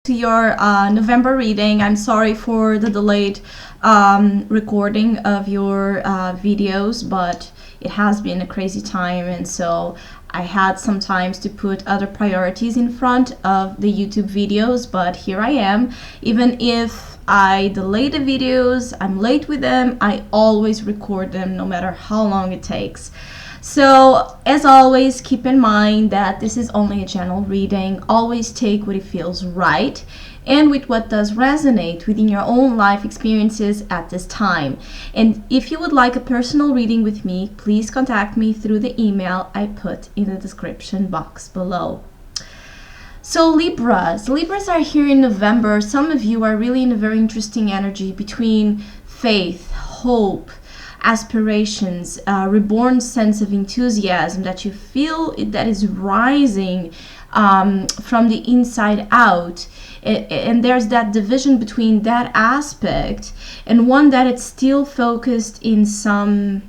to your November reading. I'm sorry for the delayed recording of your videos, but it has been a crazy time, and so I had some times to put other priorities in front of the YouTube videos, but here I am. Even if I delay the videos, I'm late with them, I always record them no matter how long it takes. So, as always, keep in mind that this is only a general reading. Always take what it feels right and with what does resonate within your own life experiences at this time. And if you would like a personal reading with me, please contact me through the email I put in the description box below. So Libras are here in November. Some of you are really in a very interesting energy between faith, hope, aspirations, reborn sense of enthusiasm that you feel that is rising from the inside out. And there's that division between that aspect and one that it's still focused in some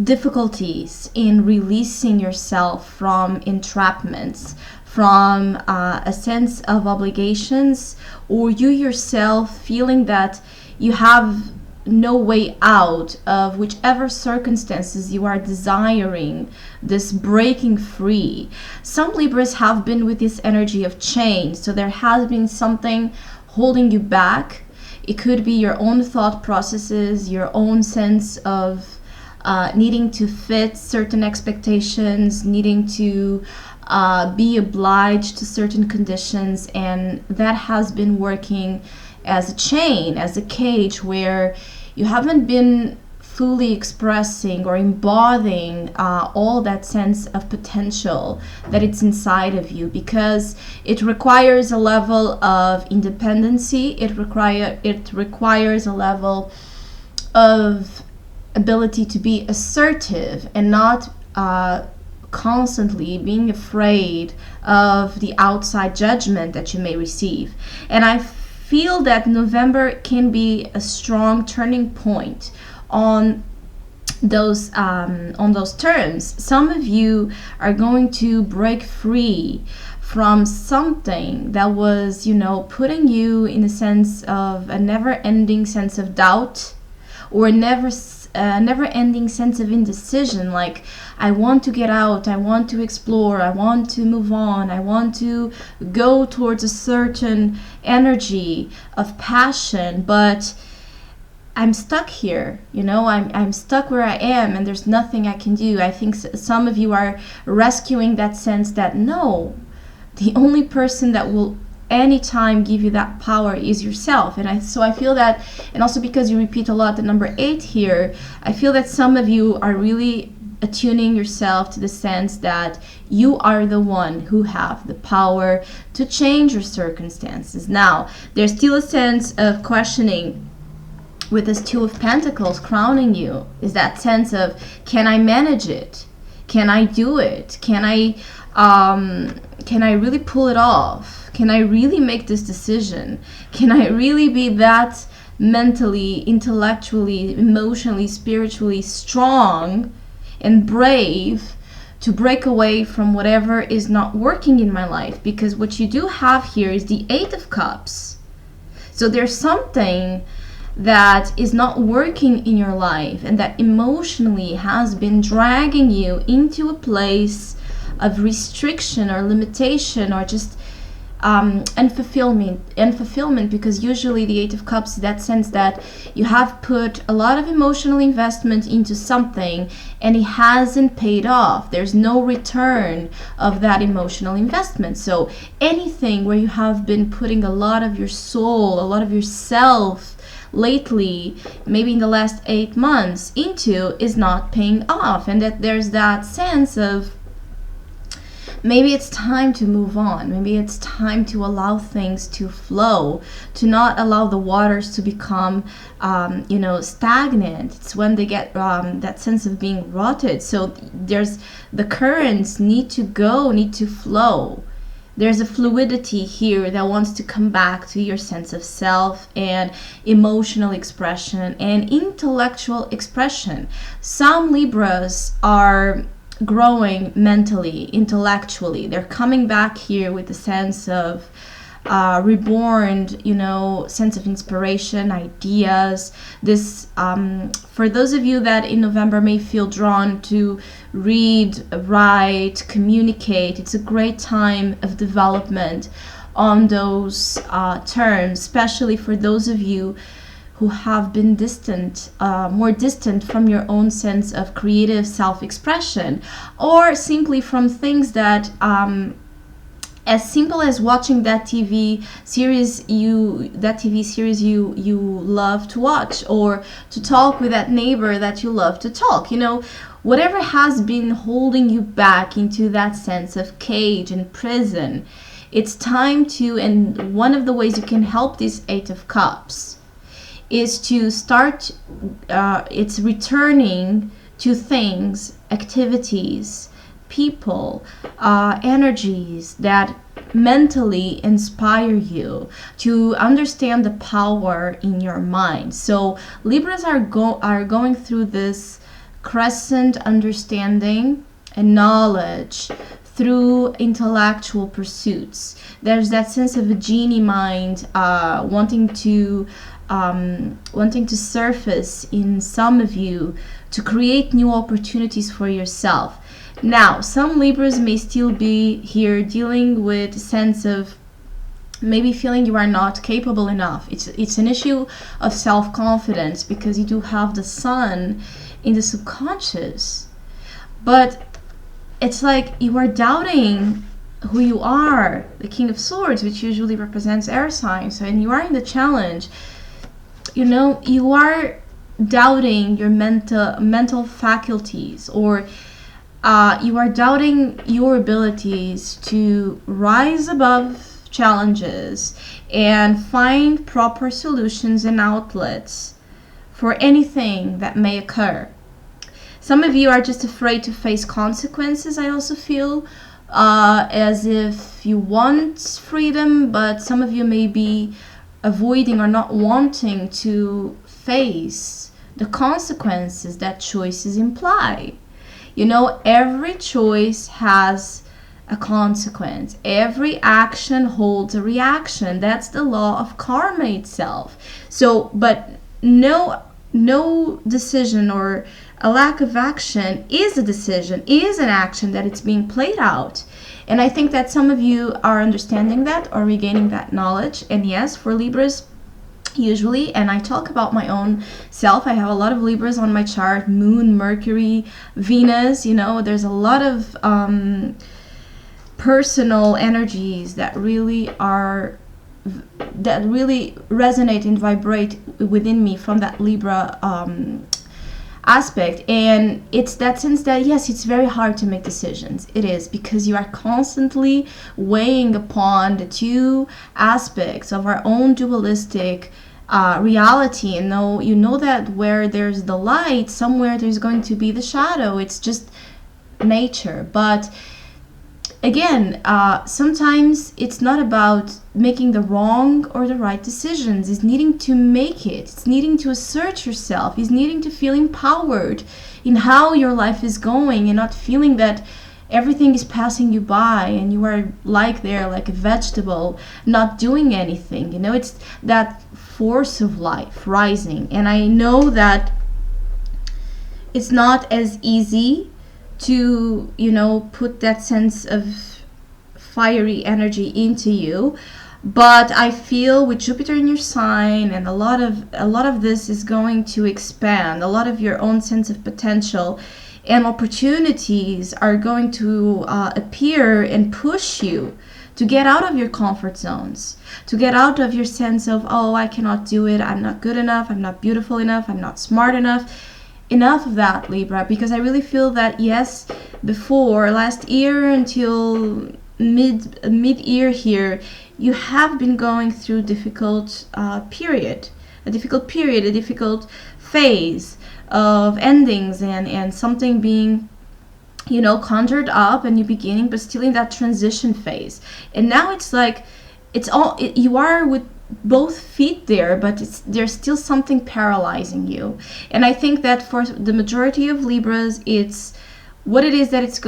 difficulties in releasing yourself from entrapments, from a sense of obligations, or you yourself feeling that you have no way out of whichever circumstances you are desiring this breaking free. Some Libras have been with this energy of change, so there has been something holding you back. It could be your own thought processes, your own sense of needing to fit certain expectations, needing to be obliged to certain conditions, and that has been working as a chain, as a cage, where you haven't been fully expressing or embodying all that sense of potential that it's inside of you, because it requires a level of independency. It requires a level of ability to be assertive and not constantly being afraid of the outside judgment that you may receive. And I feel that November can be a strong turning point on those terms. Some of you are going to break free from something that was, putting you in a sense of a never-ending sense of doubt, or a never-ending sense of indecision, like I want to get out, I want to explore, I want to move on, I want to go towards a certain energy of passion, but I'm stuck here, I'm stuck where I am and there's nothing I can do. I think some of you are rescuing that sense that no, the only person that will anytime give you that power is yourself. And I feel that, and also because you repeat a lot the number 8 here, I feel that some of you are really attuning yourself to the sense that you are the one who have the power to change your circumstances. Now, there's still a sense of questioning with this 2 of Pentacles crowning you, is that sense of, can I manage it? Can I do it? Can I really pull it off? Can I really make this decision? Can I really be that mentally, intellectually, emotionally, spiritually strong and brave to break away from whatever is not working in my life? Because what you do have here is the 8 of Cups. So there's something that is not working in your life and that emotionally has been dragging you into a place of restriction or limitation, or just unfulfillment, because usually the 8 of Cups is that sense that you have put a lot of emotional investment into something and it hasn't paid off. There's no return of that emotional investment. So anything where you have been putting a lot of your soul, a lot of yourself lately, maybe in the last 8 months, into is not paying off, and that there's that sense of maybe it's time to move on. Maybe it's time to allow things to flow, to not allow the waters to become, stagnant. It's when they get that sense of being rotted. So there's the currents need to flow. There's a fluidity here that wants to come back to your sense of self and emotional expression and intellectual expression. Some Libras are growing mentally, intellectually. They're coming back here with a sense of reborn, sense of inspiration, ideas. This, for those of you that in November may feel drawn to read, write, communicate, it's a great time of development on those terms, especially for those of you who have been more distant from your own sense of creative self-expression, or simply from things that, as simple as watching that TV series you love to watch, or to talk with that neighbor that you love to talk. Whatever has been holding you back into that sense of cage and prison, it's time to, and one of the ways you can help this Eight of Cups is to start, it's returning to things, activities, people, energies that mentally inspire you to understand the power in your mind. So Libras are going through this crescent understanding and knowledge through intellectual pursuits. There's that sense of a genie mind, wanting to surface in some of you to create new opportunities for yourself. Now, some Libras may still be here dealing with a sense of maybe feeling you are not capable enough. It's an issue of self-confidence, because you do have the sun in the subconscious. But it's like you are doubting who you are, the King of Swords, which usually represents air signs. So, and you are in the challenge. You are doubting your mental faculties, or you are doubting your abilities to rise above challenges and find proper solutions and outlets for anything that may occur. Some of you are just afraid to face consequences, I also feel, as if you want freedom, but some of you may be avoiding or not wanting to face the consequences that choices imply. Every choice has a consequence. Every action holds a reaction. That's the law of karma itself. So, but no decision or a lack of action is a decision, is an action that it's being played out. And I think that some of you are understanding that or regaining that knowledge. And yes, for Libras, usually, and I talk about my own self, I have a lot of Libras on my chart, Moon, Mercury, Venus, there's a lot of personal energies that really resonate and vibrate within me from that Libra aspect. And it's that sense that, yes, it's very hard to make decisions. It is, because you are constantly weighing upon the two aspects of our own dualistic reality. And you know that where there's the light, somewhere there's going to be the shadow. It's just nature. But again, sometimes it's not about making the wrong or the right decisions. It's needing to make it. It's needing to assert yourself. It's needing to feel empowered in how your life is going, and not feeling that everything is passing you by and you are like a vegetable, not doing anything. It's that force of life rising. And I know that it's not as easy to, put that sense of fiery energy into you. But I feel with Jupiter in your sign, and a lot of this is going to expand, a lot of your own sense of potential and opportunities are going to appear and push you to get out of your comfort zones, to get out of your sense of, oh, I cannot do it, I'm not good enough, I'm not beautiful enough, I'm not smart enough. Enough of that, Libra, because I really feel that, yes, before last year until mid-year here, you have been going through a difficult phase of endings and something being, conjured up, and you beginning, but still in that transition phase. And now it's like, you are with both feet there, but there's still something paralyzing you. And I think that for the majority of Libras, it's what it is that it's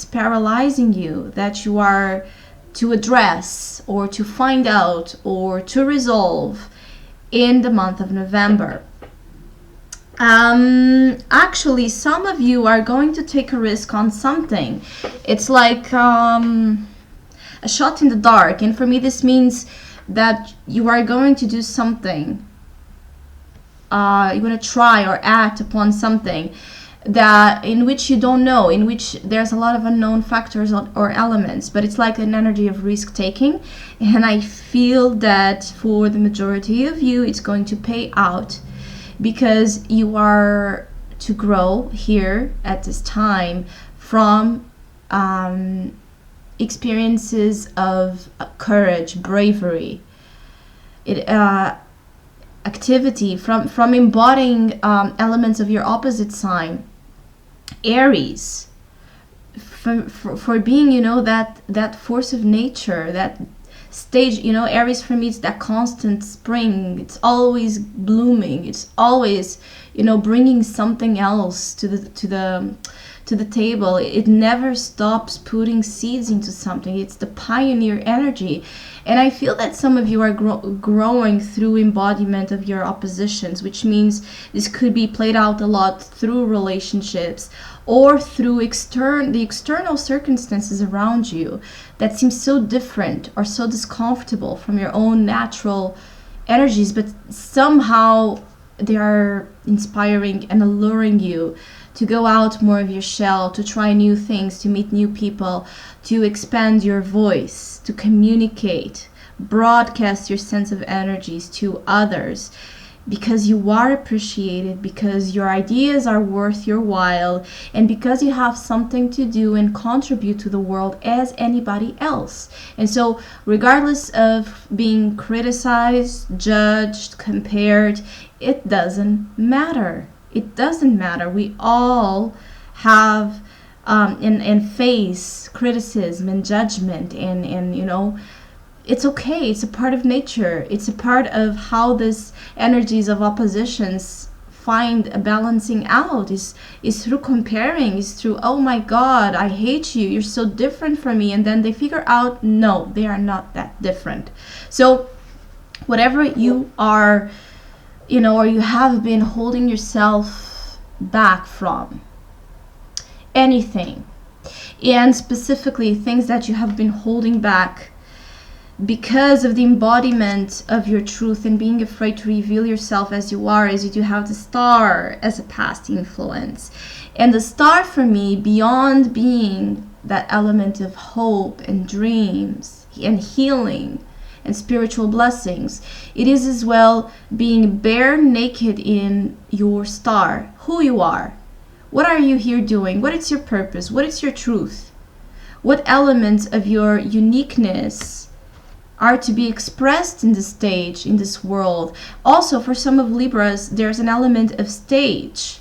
paralyzing you, that you are to address or to find out or to resolve in the month of November. Actually, some of you are going to take a risk on something. It's like a shot in the dark, and for me this means that you are going to do something. You're going to try or act upon something that in which you don't know, in which there's a lot of unknown factors or elements, but it's like an energy of risk taking. And I feel that for the majority of you it's going to pay out, because you are to grow here at this time from experiences of courage, bravery, activity, from embodying elements of your opposite sign, Aries, for being, that force of nature, that stage. Aries for me is that constant spring. It's always blooming. It's always, bringing something else to the table. It never stops putting seeds into something. It's the pioneer energy. And I feel that some of you are growing through embodiment of your oppositions, which means this could be played out a lot through relationships or through the external circumstances around you that seem so different or so discomfortable from your own natural energies, but somehow they are inspiring and alluring you to go out more of your shell, to try new things, to meet new people, to expand your voice, to communicate, broadcast your sense of energies to others, because you are appreciated, because your ideas are worth your while, and because you have something to do and contribute to the world as anybody else. And so regardless of being criticized, judged, compared, it doesn't matter. It doesn't matter. We all have and face criticism and judgment, and it's okay. It's a part of nature. It's a part of how these energies of oppositions find a balancing out, is through comparing, is through, oh my God, I hate you, you're so different from me, and then they figure out, no, they are not that different. So whatever you are, or you have been holding yourself back from, anything, and specifically things that you have been holding back because of the embodiment of your truth and being afraid to reveal yourself as you are, as you do have the star as a past influence. And the star for me, beyond being that element of hope and dreams and healing and spiritual blessings, it is as well being bare naked in your star, who you are. What are you here doing? What is your purpose? What is your truth? What elements of your uniqueness are to be expressed in the stage, in this world? Also, for some of Libras, there's an element of stage.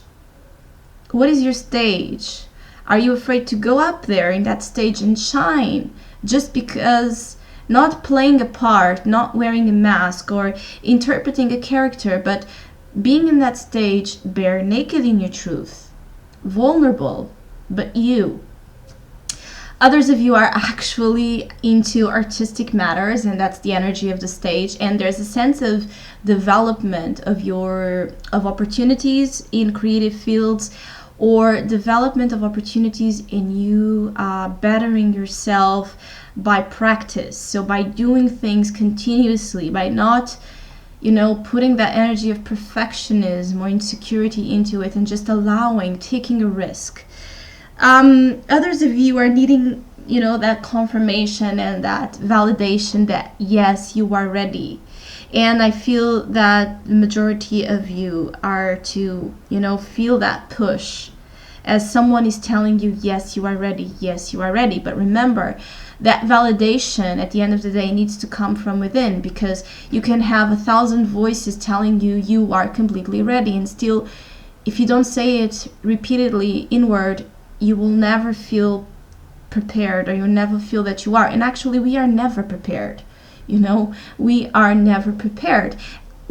What is your stage? Are you afraid to go up there in that stage and shine just because, not playing a part, not wearing a mask or interpreting a character, but being in that stage bare naked in your truth, vulnerable, but you. Others of you are actually into artistic matters, and that's the energy of the stage, and there's a sense of development of opportunities in creative fields, or development of opportunities in you bettering yourself by practice. So by doing things continuously, by not putting that energy of perfectionism or insecurity into it, and just taking a risk. Others of you are needing, that confirmation and that validation that, yes, you are ready. And I feel that the majority of you are to, feel that push as someone is telling you, yes, you are ready. Yes, you are ready. But remember, that validation at the end of the day needs to come from within, because you can have 1,000 voices telling you you are completely ready, and still, if you don't say it repeatedly inward, you will never feel prepared, or you'll never feel that you are. And actually, we are never prepared. We are never prepared.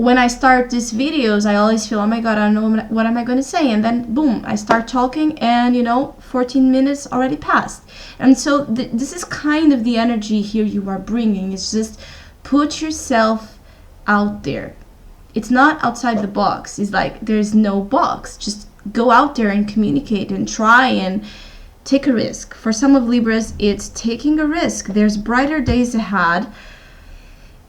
when I start these videos, I always feel, oh my God, I don't know what am I going to say. And then boom, I start talking and 14 minutes already passed. And so this is kind of the energy here you are bringing. It's just put yourself out there. It's not outside the box. It's like there's no box. Just go out there and communicate and try and take a risk. For some of Libras, it's taking a risk. There's brighter days ahead.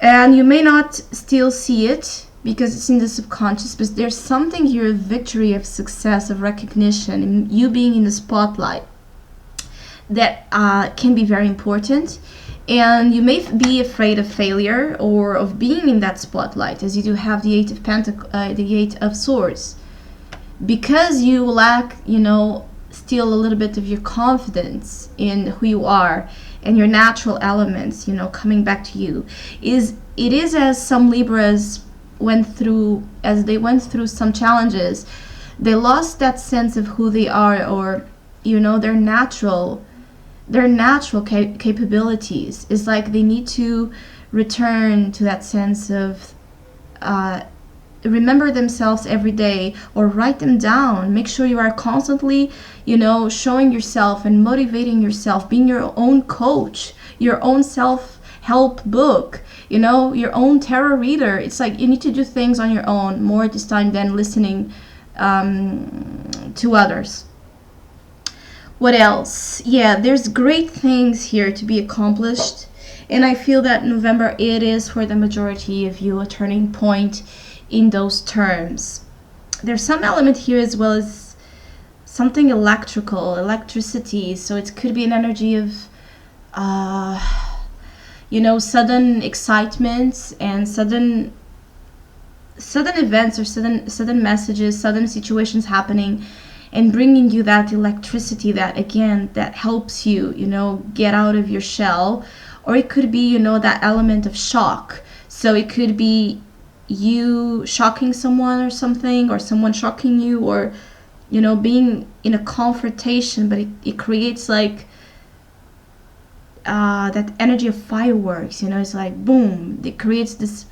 And you may not still see it because it's in the subconscious, but there's something here of victory, of success, of recognition, and you being in the spotlight that can be very important. And you may be afraid of failure or of being in that spotlight, as you do have the the Eight of Swords, because you lack, still a little bit of your confidence in who you are and your natural elements, coming back to you. It is as some Libras went through some challenges, they lost that sense of who they are, or their natural capabilities. It's like they need to return to that sense of remember themselves every day, or write them down. Make sure you are constantly showing yourself and motivating yourself, being your own coach, your own self-help book, your own tarot reader. It's like you need to do things on your own more this time than listening to others. What else? Yeah, there's great things here to be accomplished, and I feel that November, it is for the majority of you a turning point in those terms. There's some element here as well as something electricity, so it could be an energy of sudden excitement and sudden events, or sudden messages, sudden situations happening and bringing you that electricity that helps you get out of your shell. Or it could be that element of shock, so it could be you shocking someone or something, or someone shocking you, or being in a confrontation, but it creates like that energy of fireworks. It's like boom, it creates this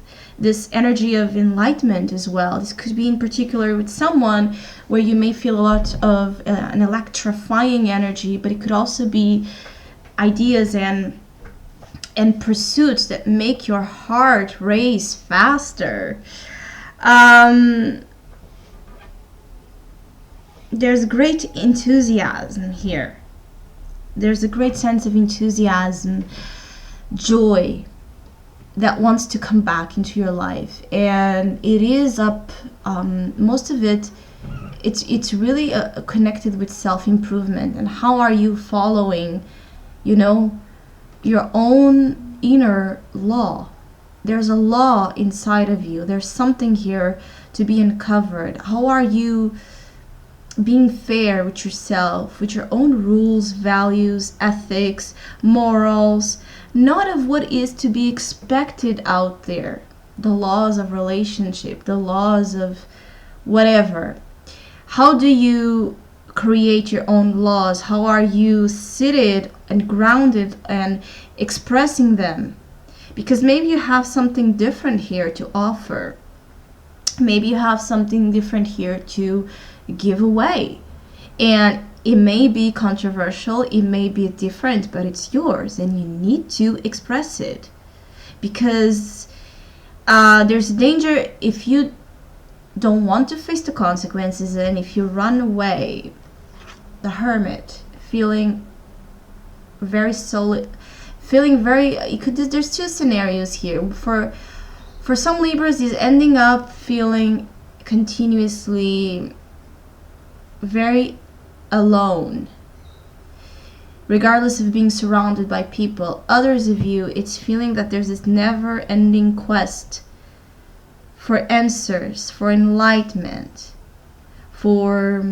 energy of enlightenment as well. This could be in particular with someone where you may feel a lot of an electrifying energy, but it could also be ideas and pursuits that make your heart race faster. There's great enthusiasm here. There's a great sense of enthusiasm, joy that wants to come back into your life, and it is up. Most of it's really connected with self-improvement, and how are you following, your own inner law. There's a law inside of you. There's something here to be uncovered. How are you being fair with yourself, with your own rules, values, ethics, morals, not of what is to be expected out there, the laws of relationship, the laws of whatever. How do you create your own laws? How are you seated and grounded and expressing them? Because maybe you have something different here to offer. Maybe you have something different here to give away. And it may be controversial, it may be different, but it's yours and you need to express it. Because there's a danger if you don't want to face the consequences, and if you run away, the hermit, feeling very solid, there's two scenarios here. For some Libras, is ending up feeling continuously very alone, regardless of being surrounded by people. Others of you, it's feeling that there's this never-ending quest for answers, for enlightenment, for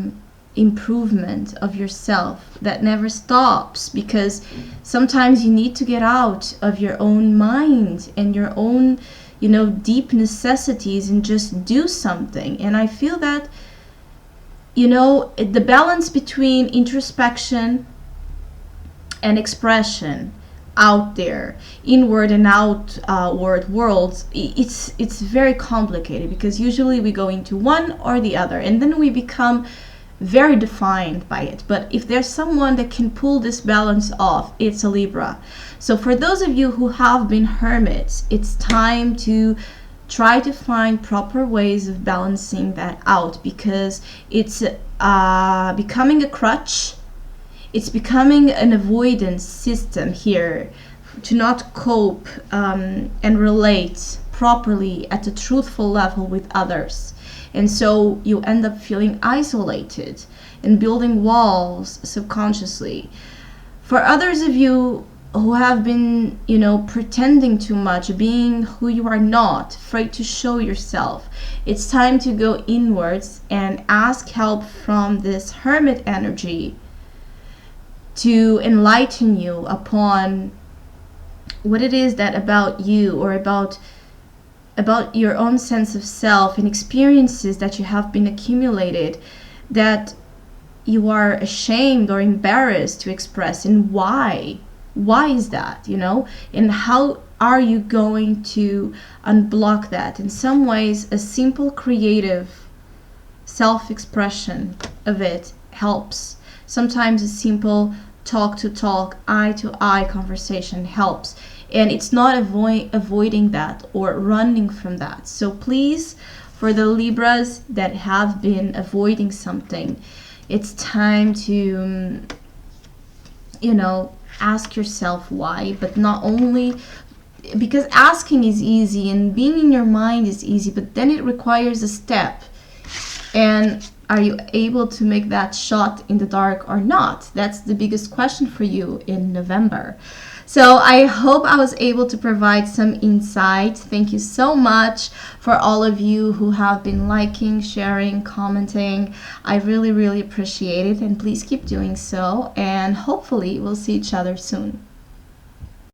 improvement of yourself that never stops, because sometimes you need to get out of your own mind and your own deep necessities and just do something. And I feel that the balance between introspection and expression, out there, inward and outward worlds, it's very complicated, because usually we go into one or the other, and then we become very defined by it. But if there's someone that can pull this balance off, it's a Libra. So for those of you who have been hermits, it's time to try to find proper ways of balancing that out, because it's becoming a crutch. It's becoming an avoidance system here to not cope and relate properly at a truthful level with others. And so you end up feeling isolated and building walls subconsciously. For others of you who have been, pretending too much, being who you are not, afraid to show yourself, it's time to go inwards and ask help from this hermit energy to enlighten you upon what it is that about you, or about your own sense of self and experiences that you have been accumulated, that you are ashamed or embarrassed to express, and why is that, and how are you going to unblock that? In some ways, a simple creative self-expression of it helps. Sometimes a simple talk-to-talk, eye-to-eye conversation helps. And it's not avoiding that or running from that. So please, for the Libras that have been avoiding something, it's time to, ask yourself why. But not only, because asking is easy and being in your mind is easy, but then it requires a step. And are you able to make that shot in the dark or not? That's the biggest question for you in November. So I hope I was able to provide some insight. Thank you so much for all of you who have been liking, sharing, commenting. I really, really appreciate it. And please keep doing so. And hopefully we'll see each other soon.